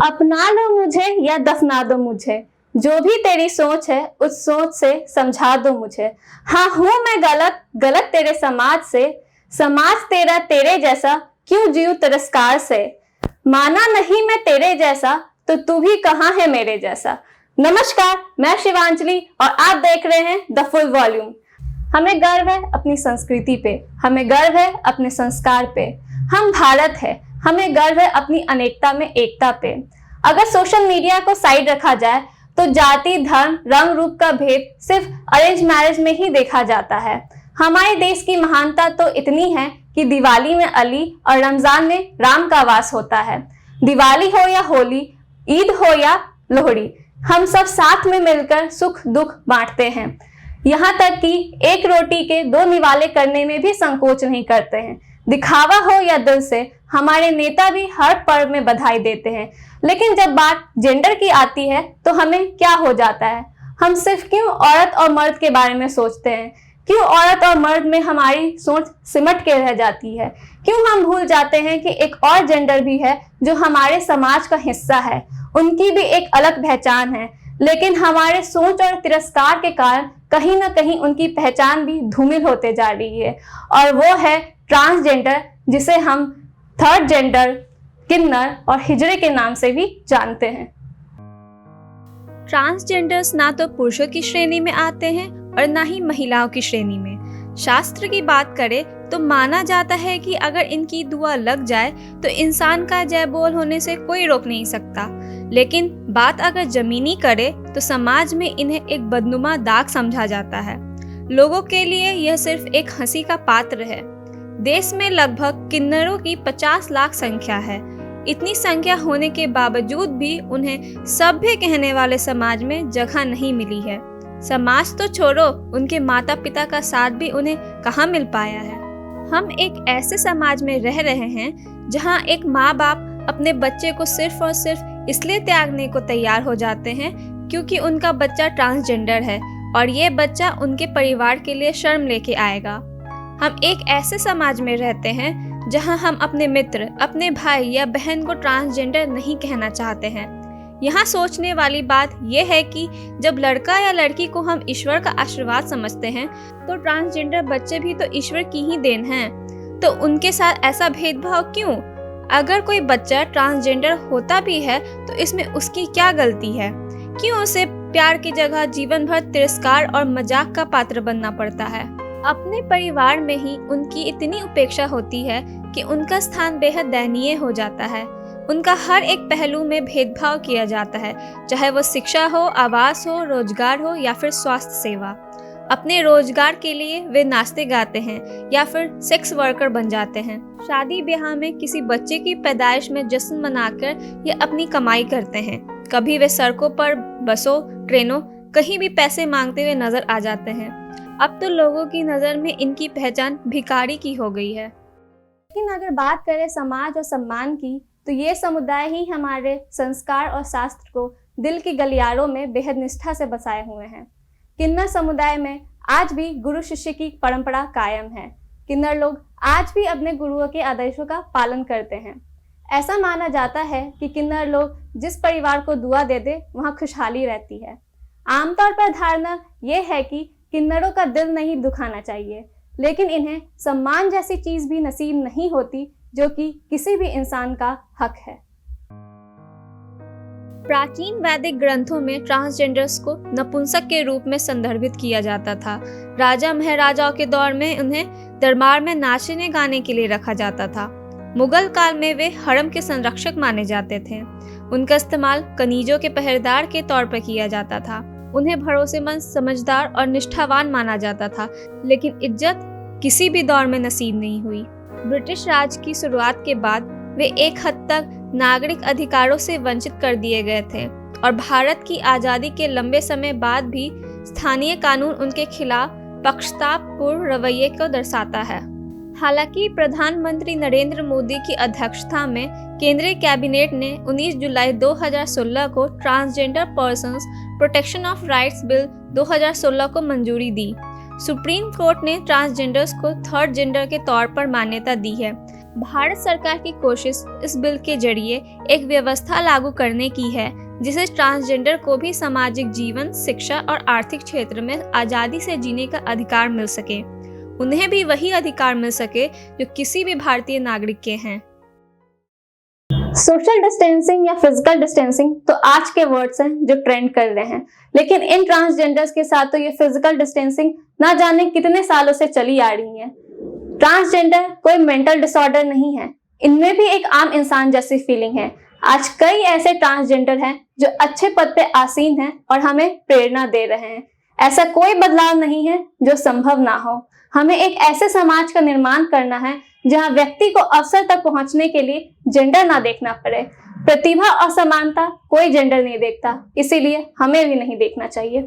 अपना लो मुझे या दफना दो मुझे, जो भी तेरी सोच है उस सोच से समझा दो मुझे। हाँ हूं मैं गलत, गलत तेरे समाज से, समाज तेरा तेरे जैसा, क्यों जीऊं तिरस्कार से। माना नहीं मैं तेरे जैसा, तो तू भी कहाँ है मेरे जैसा। नमस्कार, मैं शिवांजलि और आप देख रहे हैं द फुल वॉल्यूम। हमें गर्व है अपनी संस्कृति पे, हमें गर्व है अपने संस्कार पे। हम भारत है, हमें गर्व है अपनी अनेकता में एकता पे। अगर सोशल मीडिया को साइड रखा जाए तो जाति, धर्म, रंग रूप का भेद सिर्फ अरेंज मैरिज में ही देखा जाता है। हमारे देश की महानता तो इतनी है कि दिवाली में अली और रमजान में राम का वास होता है। दिवाली हो या होली, ईद हो या लोहड़ी, हम सब साथ में मिलकर सुख दुख बांटते हैं। यहाँ तक कि एक रोटी के दो निवाले करने में भी संकोच नहीं करते हैं। दिखावा हो या दिल से, हमारे नेता भी हर पर्व में बधाई देते हैं। लेकिन जब बात जेंडर की आती है तो हमें क्या हो जाता है। हम सिर्फ क्यों औरत और मर्द के बारे में सोचते हैं, क्यों औरत और मर्द में हमारी सोच सिमट के रह जाती है। क्यों हम भूल जाते हैं कि एक और जेंडर भी है जो हमारे समाज का हिस्सा है, उनकी भी एक अलग पहचान है। लेकिन हमारे सोच और तिरस्कार के कारण कहीं ना कहीं उनकी पहचान भी धूमिल होते जा रही है, और वो है ट्रांसजेंडर, जिसे हम थर्ड जेंडर, किन्नर और हिजड़े के नाम से भी जानते हैं। ट्रांसजेंडर्स ना तो पुरुषों की श्रेणी में आते हैं और ना ही महिलाओं की श्रेणी में। शास्त्र की बात करें तो माना जाता है कि अगर इनकी दुआ लग जाए तो इंसान का जय बोल होने से कोई रोक नहीं सकता। लेकिन बात अगर जमीनी करे तो समाज में इन्हें एक बदनुमा दाग समझा जाता है। लोगों के लिए यह सिर्फ एक हंसी का पात्र है। देश में लगभग किन्नरों की 50 लाख संख्या है। इतनी संख्या होने के बावजूद भी उन्हें सभ्य कहने वाले समाज में जगह नहीं मिली है। समाज तो छोड़ो, उनके माता पिता का साथ भी उन्हें कहाँ मिल पाया है। हम एक ऐसे समाज में रह रहे हैं जहाँ एक माँ बाप अपने बच्चे को सिर्फ और सिर्फ इसलिए त्यागने को तैयार हो जाते हैं क्योंकि उनका बच्चा ट्रांसजेंडर है और ये बच्चा उनके परिवार के लिए शर्म लेके आएगा। हम एक ऐसे समाज में रहते हैं जहां हम अपने मित्र, अपने भाई या बहन को ट्रांसजेंडर नहीं कहना चाहते हैं। यहाँ सोचने वाली बात यह है कि जब लड़का या लड़की को हम ईश्वर का आशीर्वाद समझते हैं तो ट्रांसजेंडर बच्चे भी तो ईश्वर की ही देन हैं। तो उनके साथ ऐसा भेदभाव क्यों? अगर कोई बच्चा ट्रांसजेंडर होता भी है तो इसमें उसकी क्या गलती है? क्यों उसे प्यार की जगह जीवन भर तिरस्कार और मजाक का पात्र बनना पड़ता है? अपने परिवार में ही उनकी इतनी उपेक्षा होती है कि उनका स्थान बेहद दयनीय हो जाता है। उनका हर एक पहलू में भेदभाव किया जाता है, चाहे वो शिक्षा हो, आवास हो, रोजगार हो या फिर स्वास्थ्य सेवा। अपने रोजगार के लिए वे नाचते गाते हैं या फिर सेक्स वर्कर बन जाते हैं। शादी ब्याह में किसी बच्चे की पैदाइश में जश्न मनाकर ये अपनी कमाई करते हैं। कभी वे सड़कों पर, बसों, ट्रेनों, कहीं भी पैसे मांगते हुए नजर आ जाते हैं। अब तो लोगों की नज़र में इनकी पहचान भिखारी की हो गई है। लेकिन अगर बात करें समाज और सम्मान की, तो ये समुदाय ही हमारे संस्कार और शास्त्र को दिल की गलियारों में बेहद निष्ठा से बसाए हुए हैं। किन्नर समुदाय में आज भी गुरु शिष्य की परंपरा कायम है। किन्नर लोग आज भी अपने गुरुओं के आदेशों का पालन करते हैं। ऐसा माना जाता है कि किन्नर लोग जिस परिवार को दुआ दे दे वहाँ खुशहाली रहती है। आमतौर पर धारणा यह है कि किन्नरों का दिल नहीं दुखाना चाहिए, लेकिन इन्हें सम्मान जैसी चीज भी नसीब नहीं होती जो कि किसी भी इंसान का हक है। प्राचीन वैदिक ग्रंथों में ट्रांसजेंडर्स को नपुंसक के रूप में संदर्भित किया जाता था। राजा महाराजाओं के दौर में उन्हें दरबार में नाचने गाने के लिए रखा जाता था। मुगल काल में वे हरम के संरक्षक माने जाते थे। उनका इस्तेमाल कनीजों के पहरेदार के तौर पर किया जाता था। उन्हें भरोसेमंद, समझदार और निष्ठावान माना जाता था, लेकिन इज्जत किसी भी दौर में नसीब नहीं हुई। ब्रिटिश राज की शुरुआत के बाद वे एक हद तक नागरिक अधिकारों से वंचित कर दिए गए थे और भारत की आज़ादी के लंबे समय बाद भी स्थानीय कानून उनके खिलाफ पक्षपातपूर्ण रवैये को दर्शाता है। हालांकि प्रधानमंत्री नरेंद्र मोदी की अध्यक्षता में केंद्रीय कैबिनेट ने 19 जुलाई 2016 को transgender persons protection of rights bill 2016 को मंजूरी दी। सुप्रीम कोर्ट ने ट्रांसजेंडर्स को थर्ड जेंडर के तौर पर मान्यता दी है। भारत सरकार की कोशिश इस बिल के जरिए एक व्यवस्था लागू करने की है जिसे ट्रांसजेंडर को भी सामाजिक जीवन, शिक्षा और आर्थिक क्षेत्र में आज़ादी से जीने का अधिकार मिल सके। उन्हें भी वही अधिकार मिल सके जो किसी भी भारतीय नागरिक के हैं। सोशल डिस्टेंसिंग या फिजिकल डिस्टेंसिंग तो आज के वर्ड्स हैं जो ट्रेंड कर रहे हैं, लेकिन इन ट्रांसजेंडर्स के साथ तो ये फिजिकल डिस्टेंसिंग ना जाने कितने सालों से चली आ रही है। ट्रांसजेंडर कोई मेंटल डिसऑर्डर नहीं है, इनमें भी एक आम इंसान जैसी फीलिंग है। आज कई ऐसे ट्रांसजेंडर हैं जो अच्छे पद पे आसीन हैं और हमें प्रेरणा दे रहे हैं। ऐसा कोई बदलाव नहीं है जो संभव ना हो। हमें एक ऐसे समाज का निर्माण करना है जहां व्यक्ति को अवसर तक पहुंचने के लिए जेंडर ना देखना पड़े। प्रतिभा और समानता कोई जेंडर नहीं देखता, इसीलिए हमें भी नहीं देखना चाहिए।